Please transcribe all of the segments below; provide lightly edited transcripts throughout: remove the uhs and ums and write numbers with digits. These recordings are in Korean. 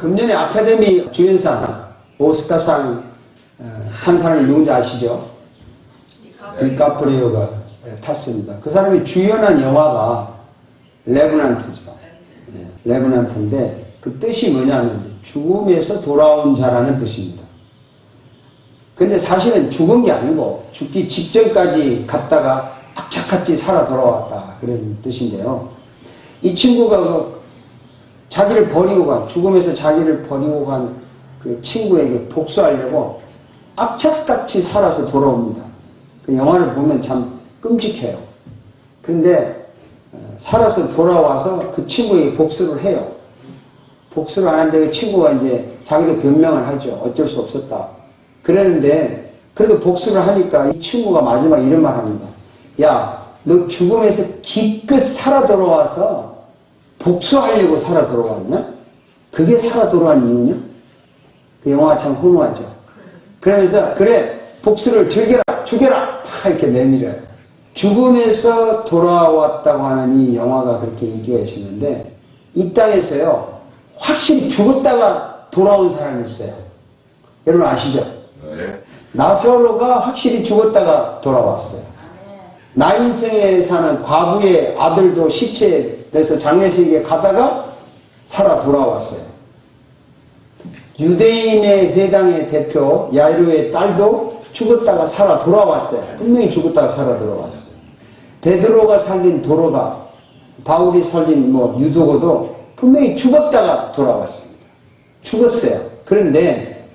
금년에 아카데미 주연상 오스카상 탄 사람이 누군지 아시죠? 디카프리오가 탔습니다. 그 사람이 주연한 영화가 레브넌트죠. 레브넌트인데 그 뜻이 뭐냐면 죽음에서 돌아온 자라는 뜻입니다. 근데 사실은 죽은 게 아니고 죽기 직전까지 갔다가 악착같이 살아 돌아왔다 그런 뜻인데요. 이 친구가 자기를 버리고 간, 죽음에서 자기를 버리고 간 그 친구에게 복수하려고 악착같이 살아서 돌아옵니다. 그 영화를 보면 참 끔찍해요. 그런데 살아서 돌아와서 그 친구에게 복수를 해요. 복수를 안 하는데 그 친구가 이제 자기도 변명을 하죠. 어쩔 수 없었다. 그랬는데 그래도 복수를 하니까 이 친구가 마지막 이런 말 합니다. 야, 너 죽음에서 기껏 살아 돌아와서 복수하려고 살아 돌아왔냐? 그게 살아 돌아온 이유냐? 그 영화가 참 훈훈하죠. 그러면서 그래 복수를 즐겨라 죽여라 다 이렇게 내밀어요. 죽음에서 돌아왔다고 하는 이 영화가 그렇게 인기가 있었는데 이 땅에서요 확실히 죽었다가 돌아온 사람이 있어요. 여러분 아시죠? 네. 나사로가 확실히 죽었다가 돌아왔어요. 나인생에 사는 과부의 아들도 시체에서 장례식에 가다가 살아 돌아왔어요. 유대인의 회당의 대표 야이로의 딸도 죽었다가 살아 돌아왔어요. 분명히 죽었다가 살아 돌아왔어요. 베드로가 살린 도로가, 바울이 살린 유두고도 분명히 죽었다가 돌아왔습니다. 죽었어요. 그런데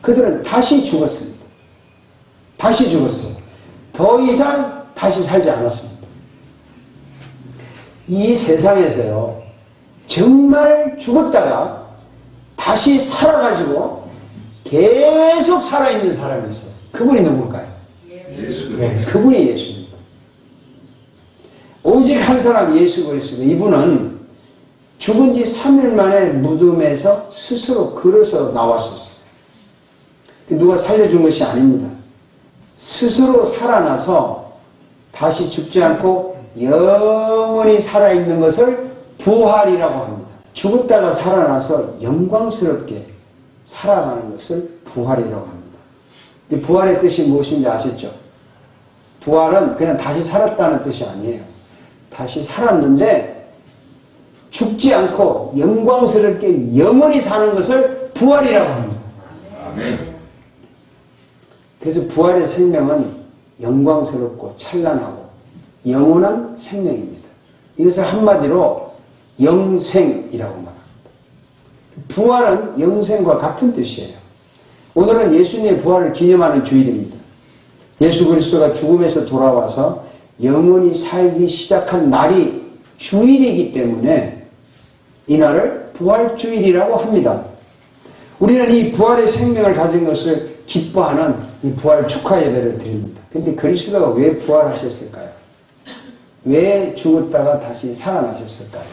그들은 다시 죽었습니다. 다시 죽었어요. 더 이상 다시 살지 않았습니다. 이 세상에서요, 정말 죽었다가 다시 살아가지고 계속 살아있는 사람이 있어요. 그분이 누굴까요? 예수. 네, 그분이 예수입니다. 오직 한 사람 예수 그리스도. 이분은 죽은 지 3일 만에 무덤에서 스스로 걸어서 나왔었어요. 누가 살려준 것이 아닙니다. 스스로 살아나서 다시 죽지 않고 영원히 살아있는 것을 부활이라고 합니다. 죽었다가 살아나서 영광스럽게 살아가는 것을 부활이라고 합니다. 이 부활의 뜻이 무엇인지 아셨죠? 부활은 그냥 다시 살았다는 뜻이 아니에요. 다시 살았는데 죽지 않고 영광스럽게 영원히 사는 것을 부활이라고 합니다. 아멘. 그래서 부활의 생명은 영광스럽고 찬란하고 영원한 생명입니다. 이것을 한마디로 영생이라고 말합니다. 부활은 영생과 같은 뜻이에요. 오늘은 예수님의 부활을 기념하는 주일입니다. 예수 그리스도가 죽음에서 돌아와서 영원히 살기 시작한 날이 주일이기 때문에 이날을 부활주일이라고 합니다. 우리는 이 부활의 생명을 가진 것을 기뻐하는 이 부활 축하 예배를 드립니다. 그런데 그리스도가 왜 부활하셨을까요? 왜 죽었다가 다시 살아나셨을까요?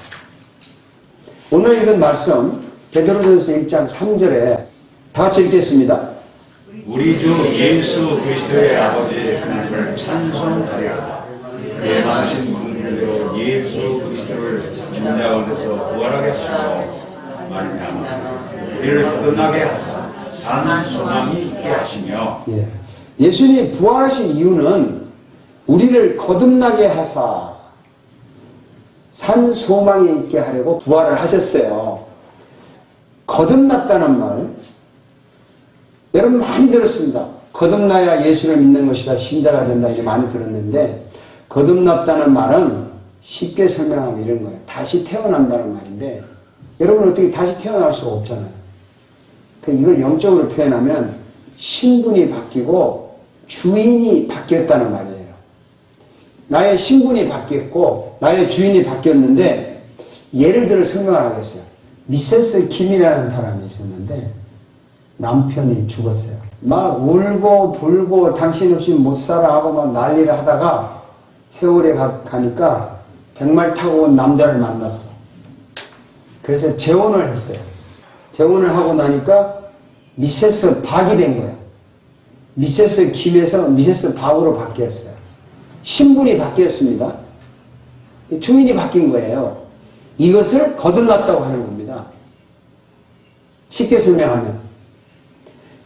오늘 읽은 말씀 베드로전서 1장 3절에 다 같이 읽겠습니다. 우리 주 예수 그리스도의 아버지 하나님을 찬송하리로다. 그의 많으신 긍휼로 예수 그리스도를 죽은 가운데서 부활하게 하시고 말미암아 우리를 거듭나게 하사 사는 소망이 있게 하시며. 예수님이 부활하신 이유는 우리를 거듭나게 하사 산 소망이 있게 하려고 부활을 하셨어요. 거듭났다는 말 여러분 많이 들었습니다. 거듭나야 예수를 믿는 것이다, 신자가 된다 이렇게 많이 들었는데 거듭났다는 말은 쉽게 설명하면 이런 거예요. 다시 태어난다는 말인데 여러분 어떻게 다시 태어날 수가 없잖아요. 이걸 영적으로 표현하면 신분이 바뀌고 주인이 바뀌었다는 말이에요. 나의 신분이 바뀌었고 나의 주인이 바뀌었는데 예를 들어 설명을 하겠어요. 미세스 김이라는 사람이 있었는데 남편이 죽었어요. 막 울고 불고 당신 없이 못 살아 하고 막 난리를 하다가 세월에 가니까 백말 타고 온 남자를 만났어. 그래서 재혼을 했어요. 재혼을 하고 나니까 미세스 박이 된 거예요. 미세스 김에서 미세스 박으로 바뀌었어요. 신분이 바뀌었습니다. 주인이 바뀐 거예요. 이것을 거듭났다고 하는 겁니다. 쉽게 설명하면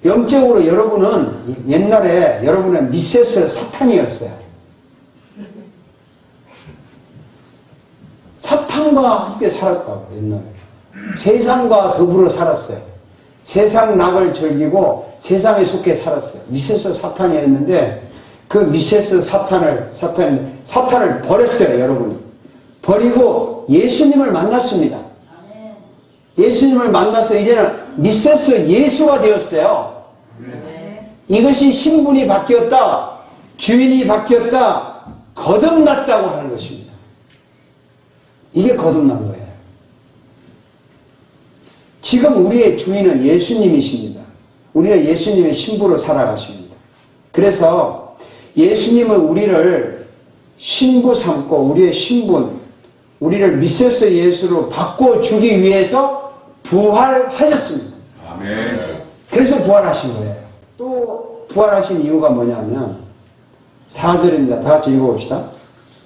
영적으로 여러분은 옛날에 여러분은 미세스 사탄이었어요. 사탄과 함께 살았다고 옛날에. 세상과 더불어 살았어요. 세상 낙을 즐기고 세상에 속해 살았어요. 미세스 사탄이었는데 그 미세스 사탄을 버렸어요. 여러분이. 버리고 예수님을 만났습니다. 예수님을 만나서 이제는 미세스 예수가 되었어요. 이것이 신분이 바뀌었다. 주인이 바뀌었다. 거듭났다고 하는 것입니다. 이게 거듭난 거예요. 지금 우리의 주인은 예수님이십니다. 우리는 예수님의 신부로 살아가십니다. 그래서 예수님은 우리를 신부 삼고 우리의 신분, 우리를 미세스 예수로 바꿔주기 위해서 부활하셨습니다. 아멘. 그래서 부활하신 거예요. 또 부활하신 이유가 뭐냐면 4절입니다. 다 같이 읽어봅시다.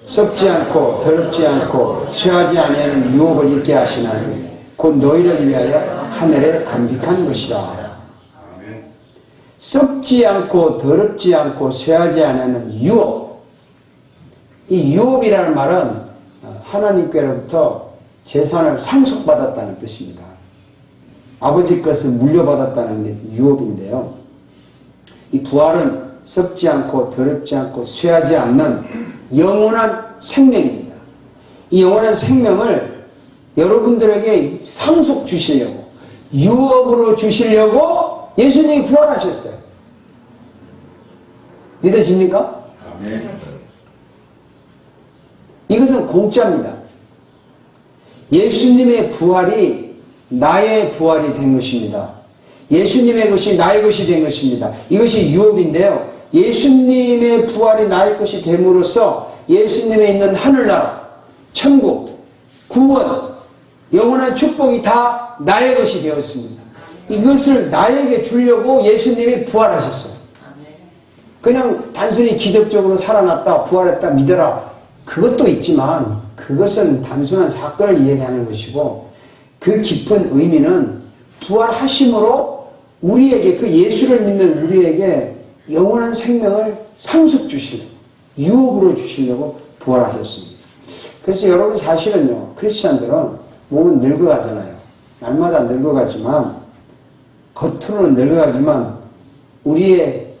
썩지 않고 더럽지 않고 쇠하지 아니하는 유업을 입게 하시나니 곧 너희를 위하여 하늘에 간직한 것이라. 썩지 않고 더럽지 않고 쇠하지 아니하는 유업. 이 유업이라는 말은 하나님께로부터 재산을 상속받았다는 뜻입니다. 아버지 것을 물려받았다는 게 유업인데요. 이 부활은 썩지 않고 더럽지 않고 쇠하지 않는 영원한 생명입니다. 이 영원한 생명을 여러분들에게 상속 주시려고, 유업으로 주시려고 예수님이 부활하셨어요. 믿어집니까? 아멘. 이것은 공짜입니다. 예수님의 부활이 나의 부활이 된 것입니다. 예수님의 것이 나의 것이 된 것입니다. 이것이 유업인데요. 예수님의 부활이 나의 것이 됨으로써 예수님에 있는 하늘나라, 천국, 구원, 영원한 축복이 다 나의 것이 되었습니다. 이것을 나에게 주려고 예수님이 부활하셨어요. 그냥 단순히 기적적으로 살아났다, 부활했다 믿어라. 그것도 있지만 그것은 단순한 사건을 이야기하는 것이고 그 깊은 의미는 부활하심으로 우리에게, 그 예수를 믿는 우리에게 영원한 생명을 상속 주시려고, 유업으로 주시려고 부활하셨습니다. 그래서 여러분 사실은요, 크리스찬들은 몸은 늙어가잖아요. 날마다 늙어가지만, 겉으로는 늙어가지만 우리의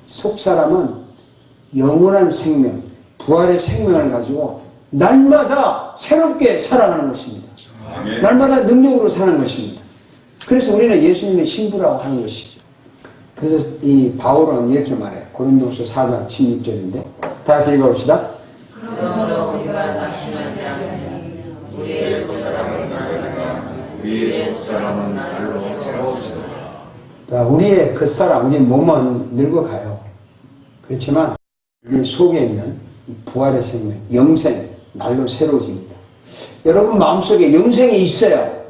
속사람은 영원한 생명, 부활의 생명을 가지고 날마다 새롭게 살아가는 것입니다. 아멘. 날마다 능력으로 사는 것입니다. 그래서 우리는 예수님의 신부라고 하는 것이죠. 그래서 이 바울은 이렇게 말해요. 고린도서 4장 16절인데 다 같이 읽어봅시다. 그러므로 우리가 낙심하지 않으니 우리의 속사람은 우리의 속사람은 날로 새로워지더라. 우리의 겉사람, 우리 몸은 늙어가요. 그렇지만 우리 속에 있는 이 부활의 생명, 영생, 날로 새로워집니다. 여러분 마음속에 영생이 있어요.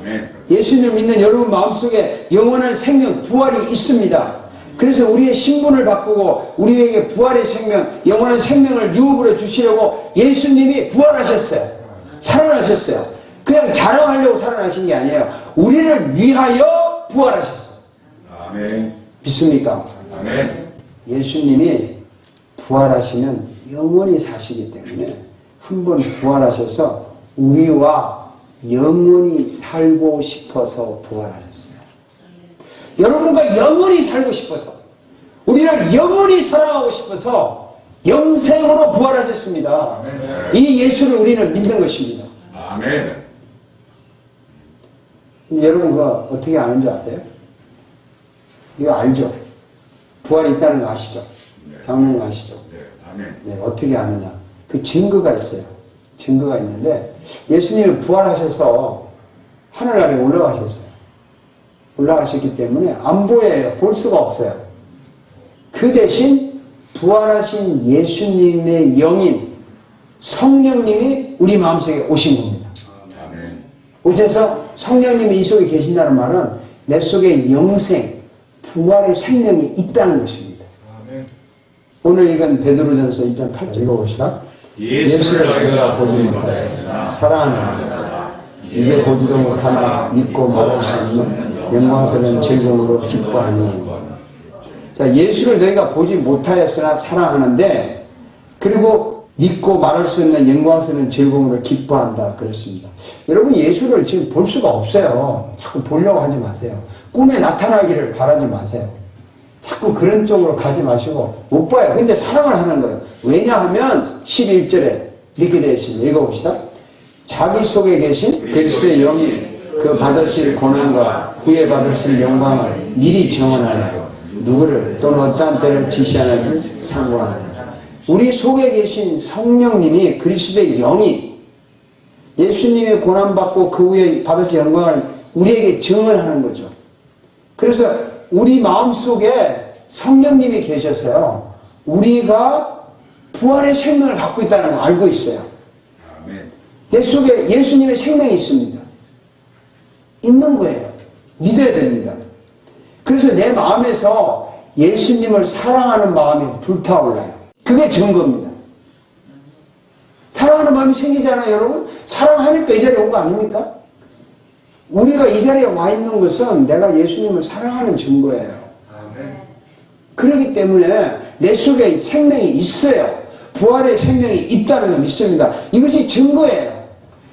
아멘. 예수님을 믿는 여러분 마음속에 영원한 생명, 부활이 있습니다. 그래서 우리의 신분을 바꾸고 우리에게 부활의 생명, 영원한 생명을 유업으로 주시려고 예수님이 부활하셨어요. 살아나셨어요. 그냥 자랑하려고 살아나신 게 아니에요. 우리를 위하여 부활하셨어요. 아멘. 믿습니까? 아멘. 예수님이 부활하시면 영원히 사시기 때문에 한번 부활하셔서 우리와 영원히 살고 싶어서 부활하셨어요. 여러분과 영원히 살고 싶어서, 우리를 영원히 사랑하고 싶어서 영생으로 부활하셨습니다. 이 예수를 우리는 믿는 것입니다. 아멘. 여러분 그거 어떻게 아는 줄 아세요? 이거 알죠? 부활이 있다는 거 아시죠? 장로님 아시죠? 네. 아멘. 네, 어떻게 아느냐? 그 증거가 있어요. 증거가 있는데 예수님이 부활하셔서 하늘나라에 올라가셨어요. 올라가셨기 때문에 안 보여요. 볼 수가 없어요. 그 대신 부활하신 예수님의 영인 성령님이 우리 마음속에 오신 겁니다. 아멘. 오셔서 성령님이 이 속에 계신다는 말은 내 속에 영생, 부활의 생명이 있다는 것입니다. 아멘. 오늘 읽은 베드로전서 1장 8절 읽어봅시다. 예수를 너희가 보지 못하였으나 사랑하는 이제 보지도 못하나 믿고 말할 수 없는 영광스러운 즐거움으로 기뻐하니. 자, 예수를 너희가 보지 못하였으나 사랑하는데 그리고 믿고 말할 수 있는 영광스러운 즐거움으로 기뻐한다 그랬습니다. 여러분 예수를 지금 볼 수가 없어요. 자꾸 보려고 하지 마세요. 꿈에 나타나기를 바라지 마세요. 자꾸 그런 쪽으로 가지 마시고 못 봐요. 근데 사랑을 하는 거예요. 왜냐하면 11절에 이렇게 되어 있습니다. 읽어봅시다. 자기 속에 계신 그리스도의 영이 그 받으실 고난과 후에 받으실 영광을 미리 정언하여 누구를 또는 어떠한 때를 지시하는지 상고하느니라. 우리 속에 계신 성령님이 그리스도의 영이 예수님의 고난받고 그 후에 받으실 영광을 우리에게 증언하는 거죠. 그래서 우리 마음속에 성령님이 계셔서요. 우리가 부활의 생명을 갖고 있다는 걸 알고 있어요. 내 속에 예수님의 생명이 있습니다. 있는 거예요. 믿어야 됩니다. 그래서 내 마음에서 예수님을 사랑하는 마음이 불타올라요. 그게 증거입니다. 사랑하는 마음이 생기잖아요, 여러분. 사랑하니까 이 자리에 온 거 아닙니까? 우리가 이 자리에 와 있는 것은 내가 예수님을 사랑하는 증거예요. 그렇기 때문에 내 속에 생명이 있어요. 부활의 생명이 있다는 걸 믿습니다. 이것이 증거예요.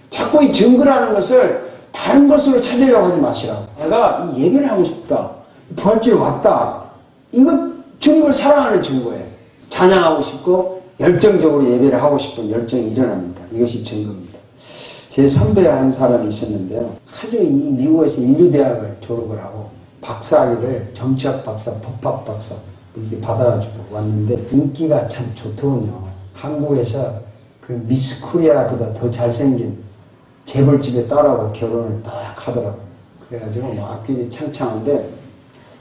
자꾸 이 증거라는 것을 다른 것으로 찾으려고 하지 마시라고. 내가 이 예배를 하고 싶다. 부활주에 왔다. 이건 주님을 사랑하는 증거예요. 찬양하고 싶고 열정적으로 예배를 하고 싶은 열정이 일어납니다. 이것이 증거입니다. 제 선배 한 사람이 있었는데요. 아주 이 미국에서 인류대학을 졸업을 하고 박사학위를 정치학 박사, 법학 박사 이렇게 받아가지고 왔는데 인기가 참 좋더군요. 한국에서 그 미스 코리아보다 더 잘생긴 재벌집에 딸하고 결혼을 딱 하더라고요. 그래가지고 뭐 앞길이 창창한데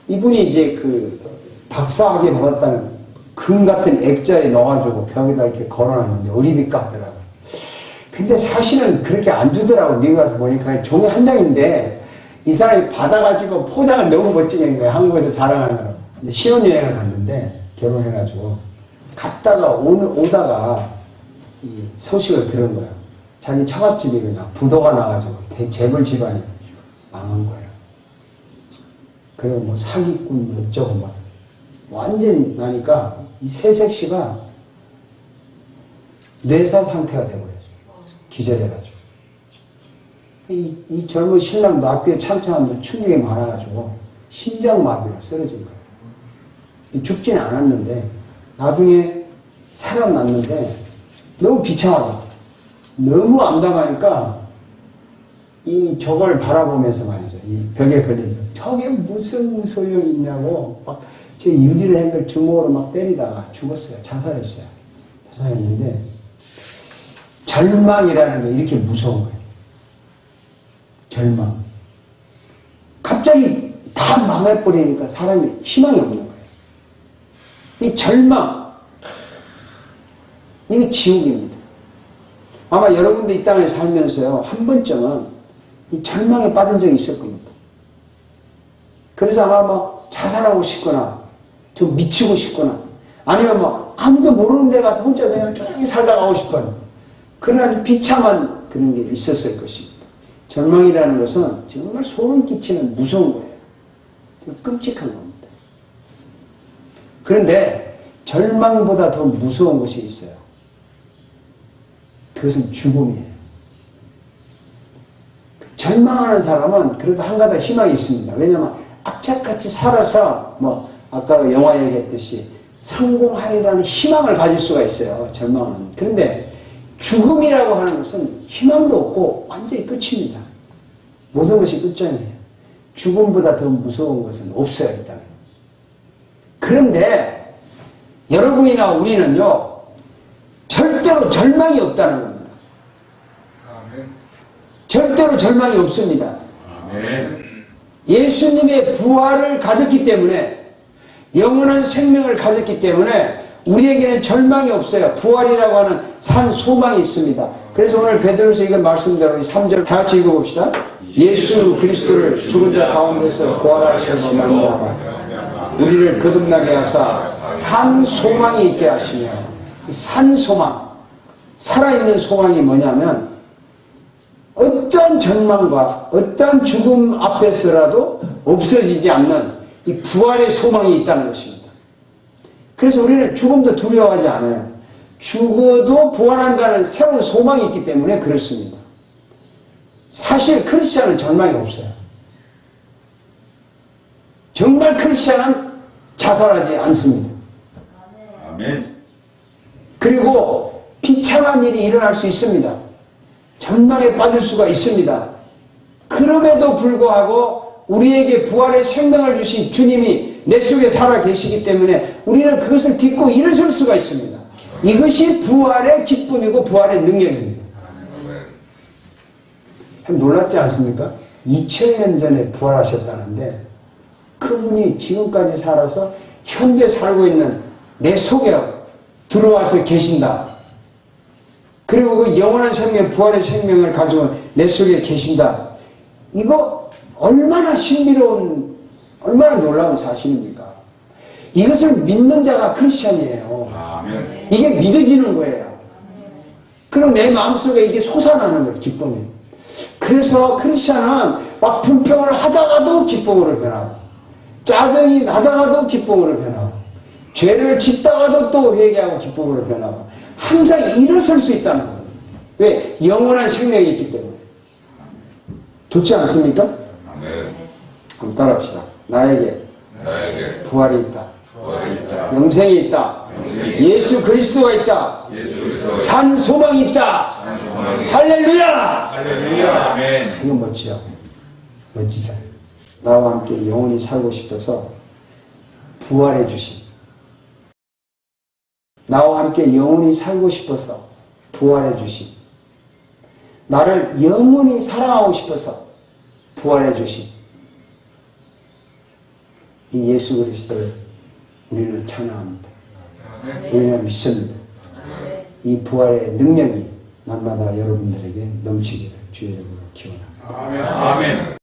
이분이 이제 그 박사학위 받았다는 금 같은 액자에 넣어가지고 벽에다 이렇게 걸어놨는데 어리비까 하더라고요. 근데 사실은 그렇게 안 주더라고. 미국 가서 보니까 종이 한 장인데 이 사람이 받아가지고 포장을 너무 멋지게 한 거예요. 한국에서 자랑하느라고. 신혼여행을 갔는데 결혼해가지고 갔다가 오다가 이 소식을 들은 거예요. 자기 처갓집이 그냥 부도가 나가지고 재벌 집안이 망한 거예요. 그리고 뭐 사기꾼 어쩌고 막 완전히 나니까 이 새색 씨가 뇌사 상태가 돼버렸어요. 기절해가지고. 이 젊은 신랑도 앞뒤에 창창한 충격이 많아가지고 심장마비로 쓰러진 거예요. 죽지는 않았는데 나중에 살아났는데 너무 비참하다. 너무 암담하니까 저걸 바라보면서 말이죠. 이 벽에 걸리죠. 저게 무슨 소용이 있냐고 막 제 유리를 핸들 주먹으로 막 때리다가 죽었어요. 자살했어요. 자살했는데 절망이라는 게 이렇게 무서운 거예요. 절망. 갑자기 다 망해버리니까 사람이 희망이 없는 거예요. 이 절망. 이게 지옥입니다. 아마 여러분도 이 땅에 살면서요, 한 번쯤은 이 절망에 빠진 적이 있을 겁니다. 그래서 아마 막 자살하고 싶거나, 좀 미치고 싶거나, 아니면 막 아무도 모르는 데 가서 혼자 그냥 조용히 살다 가고 싶은 그런 아주 비참한 그런 게 있었을 것입니다. 절망이라는 것은 정말 소름 끼치는 무서운 거예요. 끔찍한 겁니다. 그런데 절망보다 더 무서운 것이 있어요. 그것은 죽음이에요. 절망하는 사람은 그래도 한가닥 희망이 있습니다. 왜냐하면 악착같이 살아서 뭐 아까 영화 얘기했듯이 성공하리라는 희망을 가질 수가 있어요. 절망은. 그런데 죽음이라고 하는 것은 희망도 없고 완전히 끝입니다. 모든 것이 끝장이에요. 죽음보다 더 무서운 것은 없어요. 일단. 그런데 여러분이나 우리는요, 절대로 절망이 없다는 겁니다. 절대로 절망이 없습니다. 예수님의 부활을 가졌기 때문에, 영원한 생명을 가졌기 때문에 우리에게는 절망이 없어요. 부활이라고 하는 산 소망이 있습니다. 그래서 오늘 베드로서 이건 말씀대로 3절 다 같이 읽어봅시다. 예수 그리스도를 죽은 자 가운데서 부활하시고 말미암아 우리를 거듭나게 하사 산 소망이 있게 하시며, 산 소망, 살아있는 소망이 뭐냐면 어떠한 절망과 어떠한 죽음 앞에서라도 없어지지 않는 이 부활의 소망이 있다는 것입니다. 그래서 우리는 죽음도 두려워하지 않아요. 죽어도 부활한다는 새로운 소망이 있기 때문에 그렇습니다. 사실 크리스찬은 절망이 없어요. 정말 크리스찬은 자살하지 않습니다. 아멘. 그리고 비참한 일이 일어날 수 있습니다. 절망에 빠질 수가 있습니다. 그럼에도 불구하고 우리에게 부활의 생명을 주신 주님이 내 속에 살아 계시기 때문에 우리는 그것을 딛고 일어설 수가 있습니다. 이것이 부활의 기쁨이고 부활의 능력입니다. 참 놀랍지 않습니까? 2000년 전에 부활하셨다는데 그분이 지금까지 살아서 현재 살고 있는 내 속에 들어와서 계신다. 그리고 그 영원한 생명, 부활의 생명을 가지고 내 속에 계신다. 이거 얼마나 신비로운, 얼마나 놀라운 사실입니까? 이것을 믿는 자가 크리스찬이에요. 아멘. 이게 믿어지는 거예요. 그리고 내 마음속에 이게 솟아나는 거예요, 기쁨이. 그래서 크리스찬은 막 불평을 하다가도 기쁨으로 변하고, 짜증이 나다가도 기쁨으로 변하고, 죄를 짓다가도 또 회개하고 기쁨으로 변하고, 항상 일어설 수 있다는 거예요. 왜? 영원한 생명이 있기 때문에. 좋지 않습니까? 아멘. 한번 따라합시다. 나에게 나에게 부활이 있다. 부활이 있다. 영생이 있다. 예수 그리스도가 있다. 예수 그리스도. 산 소망이 있다. 할렐루야! 할렐루야. 아멘. 이거 멋지죠? 멋지죠? 나와 함께 영원히 살고 싶어서 부활해 주신, 나와 함께 영원히 살고 싶어서 부활해 주신, 나를 영원히 사랑하고 싶어서 부활해 주신 이 예수 그리스도를 우리는 찬양합니다. 우리는 믿습니다. 이 부활의 능력이 날마다 여러분들에게 넘치기를 주의 이름으로 기원합니다. 아멘.